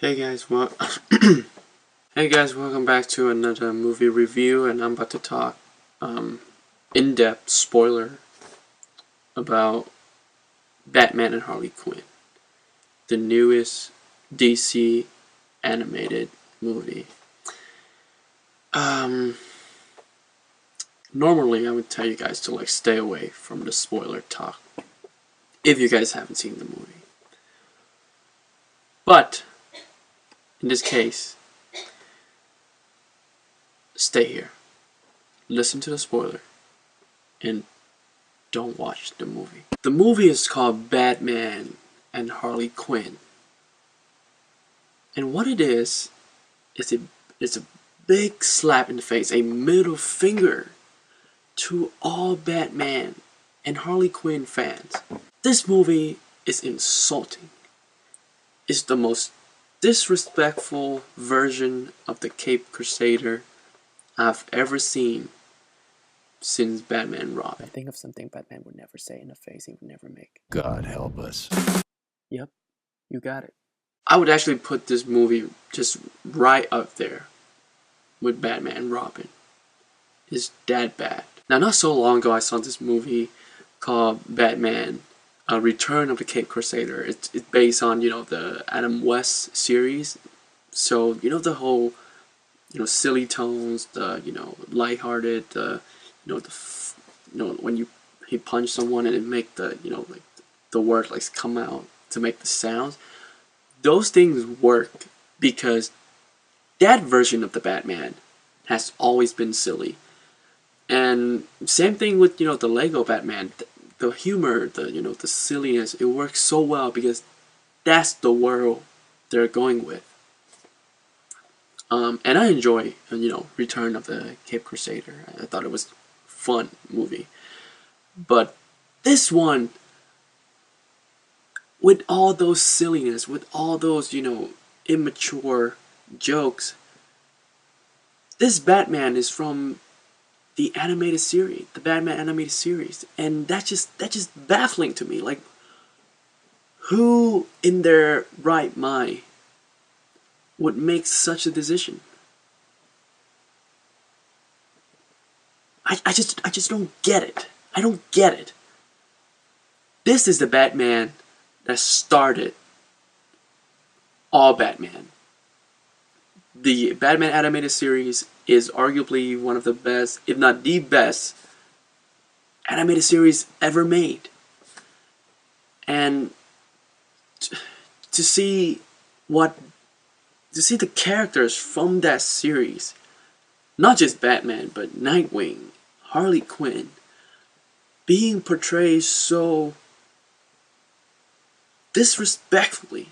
Hey guys, welcome back to another movie review, and I'm about to talk in-depth spoiler about Batman and Harley Quinn, the newest DC animated movie. Normally I would tell you guys to stay away from the spoiler talk if you guys haven't seen the movie. But in this case, stay here. Listen to the spoiler and don't watch the movie. The movie is called Batman and Harley Quinn. And what it is it's a big slap in the face, a middle finger to all Batman and Harley Quinn fans. This movie is insulting. It's the most disrespectful version of the Cape Crusader I've ever seen since Batman and Robin. I think of something Batman would never say in a face he would never make. God help us. Yep, you got it. I would actually put this movie just right up there with Batman and Robin. It's that bad. Now, not so long ago, I saw this movie called Batman, Return of the Cape Crusader. It's based on, the Adam West series. So, the whole, silly tones, the, lighthearted, when he punched someone and it make the, the word come out to make the sounds. Those things work because that version of the Batman has always been silly. And same thing with, the Lego Batman. The humor, the silliness, it works so well because that's the world they're going with. And I enjoy, Return of the Cape Crusader. I thought it was a fun movie. But this one, with all those silliness, with all those, immature jokes, this Batman is from the animated series, the Batman animated series, and that's just baffling to me. Like, who in their right mind would make such a decision? I just don't get it. I don't get it. This is the Batman that started all Batman. The Batman animated series is arguably one of the best, if not the best, animated series ever made. And to see the characters from that series, not just Batman, but Nightwing, Harley Quinn, being portrayed so disrespectfully,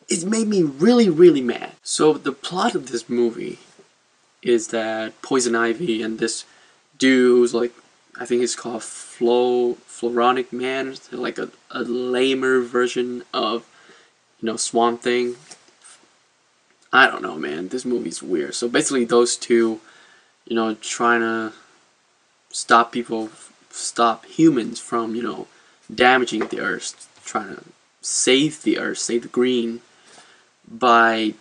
it made me really, really mad. So the plot of this movie is that Poison Ivy and this dude who's I think it's called Floronic Man, like a lamer version of, Swamp Thing. I don't know, man. This movie's weird. So basically those two, trying to stop humans from, damaging the earth, trying to save the earth, save the green, by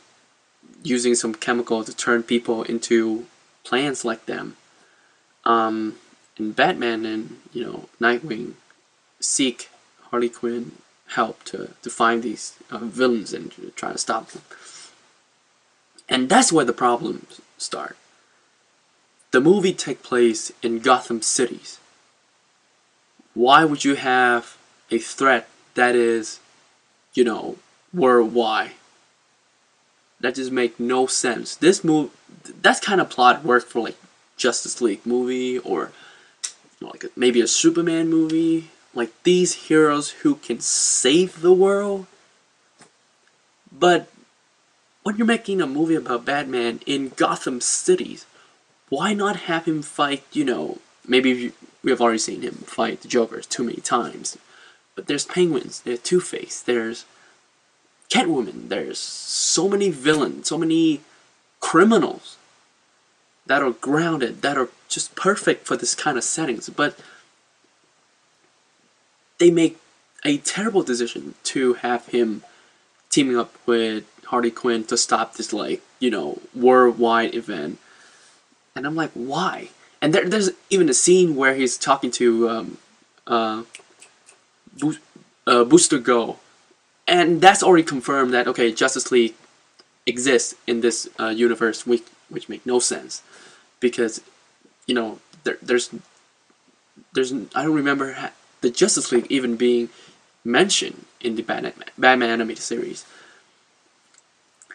using some chemical to turn people into plants like them. And Batman and, Nightwing seek Harley Quinn help to find these villains and try to stop them. And that's where the problems start. The movie takes place in Gotham City. Why would you have a threat that is, worldwide? That just make no sense. This movie, that kind of plot worked for Justice League movie, or maybe a Superman movie. Like these heroes who can save the world. But when you're making a movie about Batman in Gotham City, why not have him fight, maybe we have already seen him fight the Joker too many times. But there's Penguins, there's Two-Face, there's Catwoman, there's so many villains, so many criminals that are grounded, that are just perfect for this kind of settings. But they make a terrible decision to have him teaming up with Harley Quinn to stop this, like, you know, worldwide event. And I'm like, why? And there's even a scene where he's talking to Booster Go, and that's already confirmed that, okay, Justice League exists in this universe, which make no sense, because, you know, there's I don't remember the Justice League even being mentioned in the Batman animated series.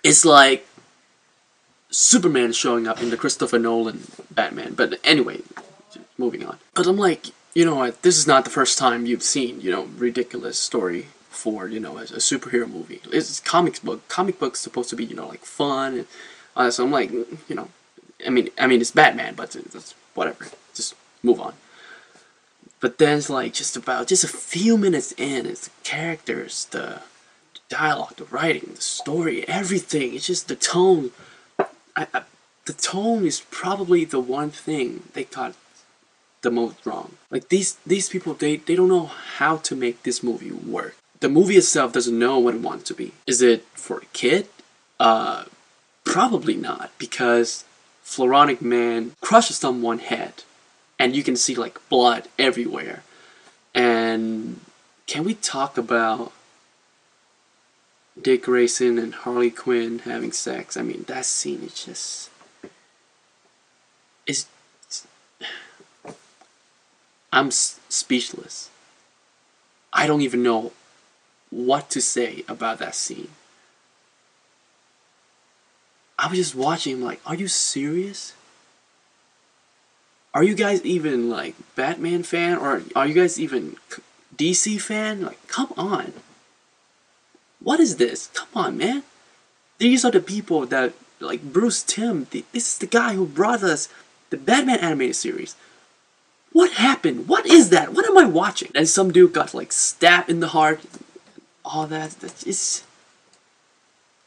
It's like Superman showing up in the Christopher Nolan Batman. But anyway, moving on. But I'm like, you know what, this is not the first time you've seen, you know, ridiculous story for, you know, a superhero movie. It's comics book. Comic books supposed to be, you know, like fun. And, so I'm like, you know, I mean, it's Batman, but it's whatever. Just move on. But then it's like just a few minutes in, it's the characters, the dialogue, the writing, the story, everything. It's just the tone. The tone is probably the one thing they got the most wrong. Like these people, they don't know how to make this movie work. The movie itself doesn't know what it wants to be. Is it for a kid? Probably not, because Floronic Man crushes someone's head, and you can see like blood everywhere. And can we talk about Dick Grayson and Harley Quinn having sex? I mean, that scene is just... I'm speechless. I don't even know what to say about that scene. I was just watching like, are you serious? Are you guys even like Batman fan, or are you guys even DC fan? Like, come on. What is this? Come on, man. These are the people that, like Bruce Timm, this is the guy who brought us the Batman animated series. What happened? What is that? What am I watching? And some dude got like stabbed in the heart. All that. That's just...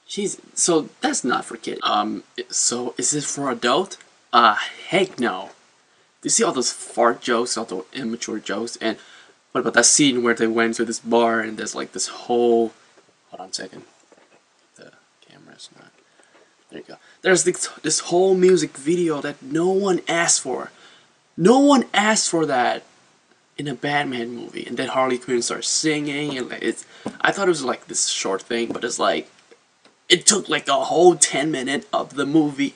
Jeez. So that's not for kids. So is this for adult? Heck no. Do you see all those fart jokes, all those immature jokes? And what about that scene where they went to this bar and there's like this whole... Hold on a second. The camera's not... There you go. There's this whole music video that no one asked for. No one asked for that in a Batman movie. And then Harley Quinn starts singing, and it's... I thought it was like this short thing, but it's like... It took like a whole 10 minutes of the movie.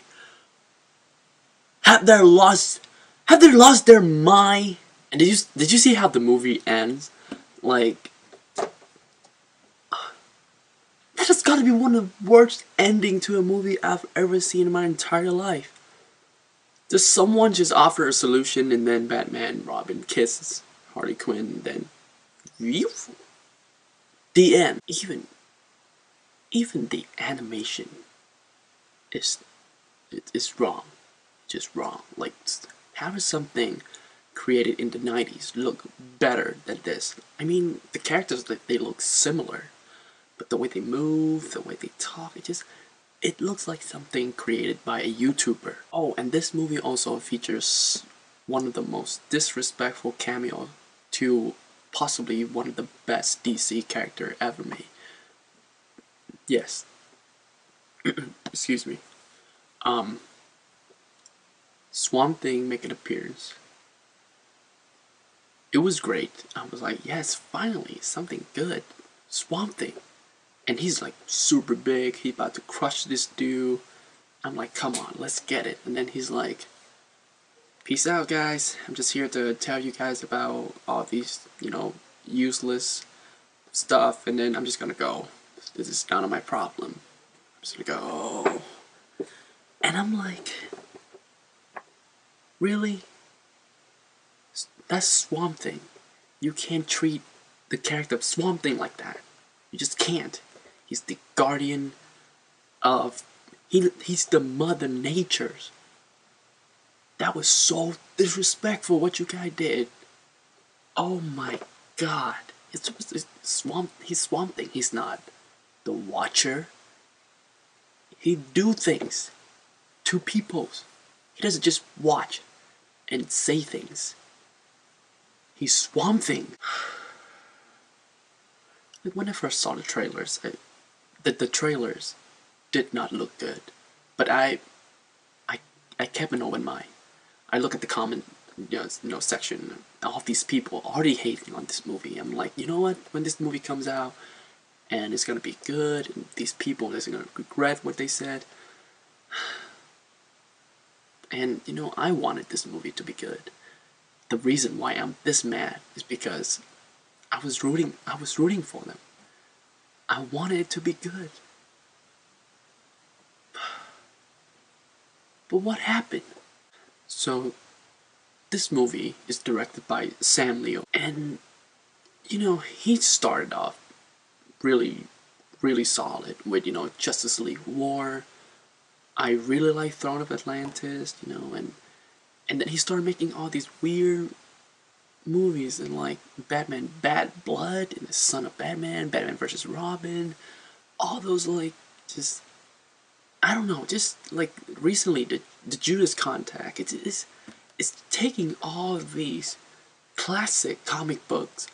Have they lost their mind? And did you see how the movie ends? Like... That has got to be one of the worst ending to a movie I've ever seen in my entire life. Does someone just offer a solution, and then Batman and Robin kisses Harley Quinn, and then... The end. Even the animation is wrong. Just wrong. Like, how does something created in the 90s look better than this? I mean, the characters, they look similar, but the way they move, the way they talk, it looks like something created by a YouTuber. Oh, and this movie also features one of the most disrespectful cameos to possibly one of the best DC character ever made. Yes. Excuse me. Swamp Thing make an appearance. It was great. I was like, yes, finally, something good. Swamp Thing. And he's like super big. He about to crush this dude. I'm like, come on, let's get it. And then he's like, peace out, guys. I'm just here to tell you guys about all these, you know, useless stuff. And then I'm just gonna go. This is none of my problem. I'm just gonna go. And I'm like, really? That's Swamp Thing. You can't treat the character of Swamp Thing like that. You just can't. He's the guardian of... He's the Mother Nature's. That was so disrespectful what you guys did. Oh my god. He's Swamp Thing. He's not the Watcher. He do things to people. He doesn't just watch and say things. He's Swamp Thing. Like when I first saw the trailers, the trailers did not look good, but I I kept an open mind. I look at the comment section. All these people already hating on this movie. I'm like, you know what? When this movie comes out and it's gonna be good, and these people are gonna regret what they said. And I wanted this movie to be good. The reason why I'm this mad is because I was rooting for them. I wanted it to be good. But what happened? So this movie is directed by Sam Neill, and he started off really, really solid with Justice League War. I really like Throne of Atlantis, and then he started making all these weird movies and like Batman Bad Blood and the Son of Batman, Batman versus Robin, all those like just I don't know, just like recently the Judas Contact. It's taking all of these classic comic books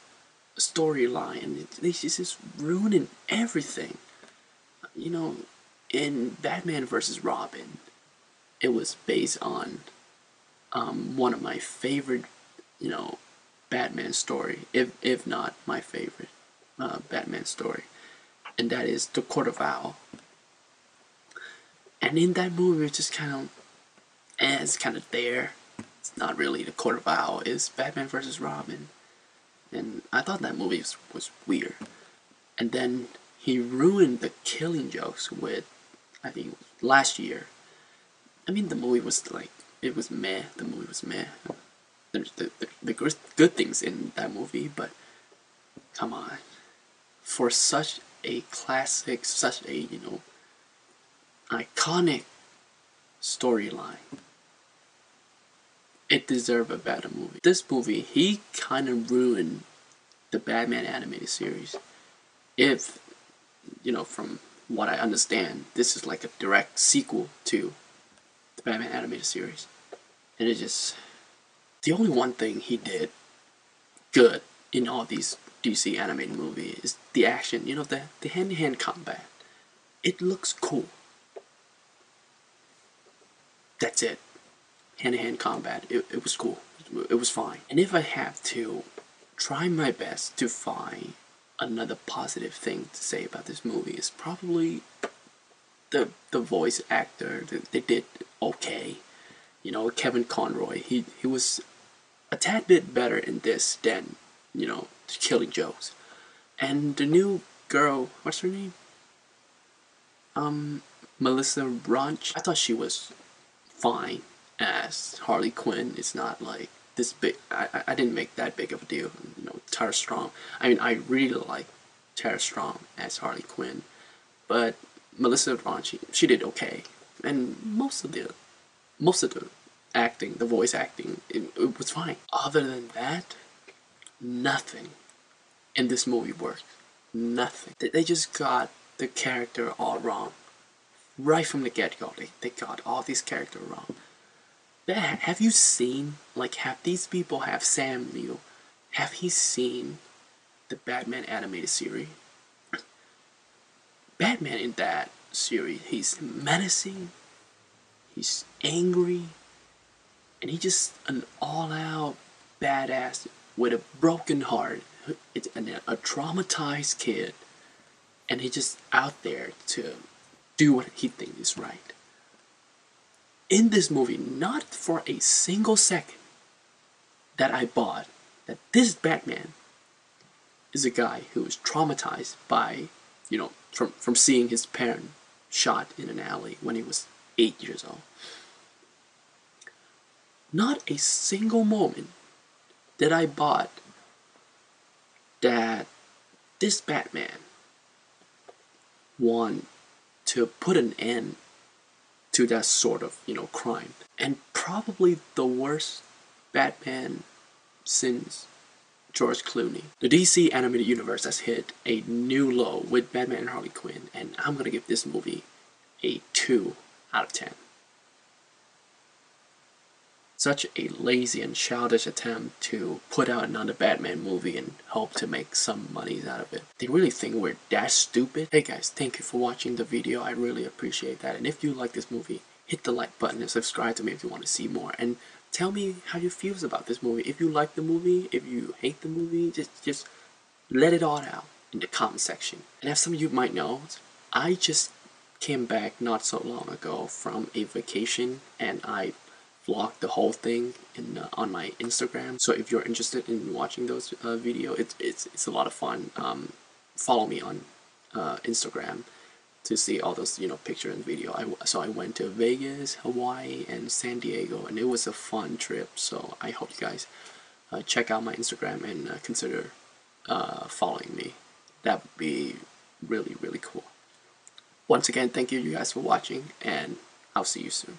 storyline and it's just ruining everything. In Batman versus Robin, it was based on one of my favorite, Batman story, if not my favorite Batman story, and that is The Court of Owl. And in that movie, it's just it's kind of there. It's not really The Court of Owl. It's Batman versus Robin, and I thought that movie was weird. And then he ruined the Killing Jokes with, I think, it was last year. I mean, the movie was like, it was meh. The movie was meh. There's the good things in that movie, but come on. For such a classic, such a, iconic storyline, it deserved a better movie. This movie, he kind of ruined the Batman animated series. If, from what I understand, this is like a direct sequel to the Batman animated series. And it just, the only one thing he did good in all these DC animated movies is the action, the hand-to-hand combat. It looks cool. That's it. Hand-to-hand combat. It was cool. It was fine. And if I have to try my best to find another positive thing to say about this movie, is probably the voice actor. They did okay. Kevin Conroy, he was a tad bit better in this than, Killing Jokes. And the new girl, what's her name? Melissa Branch. I thought she was fine as Harley Quinn. It's not like this big. I didn't make that big of a deal. Tara Strong. I mean, I really like Tara Strong as Harley Quinn, but Melissa Branch, she did okay, and most of the acting, the voice acting, it was fine. Other than that, nothing in this movie worked. Nothing. They just got the character all wrong. Right from the get-go, they got all these characters wrong. Have you seen, have these people, have Sam Neill, have he seen the Batman animated series? Batman in that series, he's menacing, he's angry, and he's just an all-out badass with a broken heart. It's a traumatized kid, and he's just out there to do what he thinks is right. In this movie, not for a single second that I bought that this Batman is a guy who is traumatized by, from seeing his parent shot in an alley when he was 8 years old. Not a single moment that I bought that this Batman want to put an end to that sort of, crime. And probably the worst Batman since George Clooney. The DC animated universe has hit a new low with Batman and Harley Quinn, and I'm gonna give this movie a 2 out of 10. such a lazy and childish attempt to put out another Batman movie and hope to make some money out of it. They really think we're that stupid? Hey guys, thank you for watching the video. I really appreciate that. And if you like this movie, hit the like button and subscribe to me if you want to see more. And tell me how you feel about this movie. If you like the movie, if you hate the movie, just let it all out in the comment section. And as some of you might know, I just came back not so long ago from a vacation and I vlogged the whole thing on my Instagram. So if you're interested in watching those videos, it's a lot of fun. Follow me on Instagram to see all those picture and video. So I went to Vegas, Hawaii, and San Diego, and it was a fun trip. So I hope you guys check out my Instagram and consider following me. That would be really cool. Once again, thank you guys for watching, and I'll see you soon.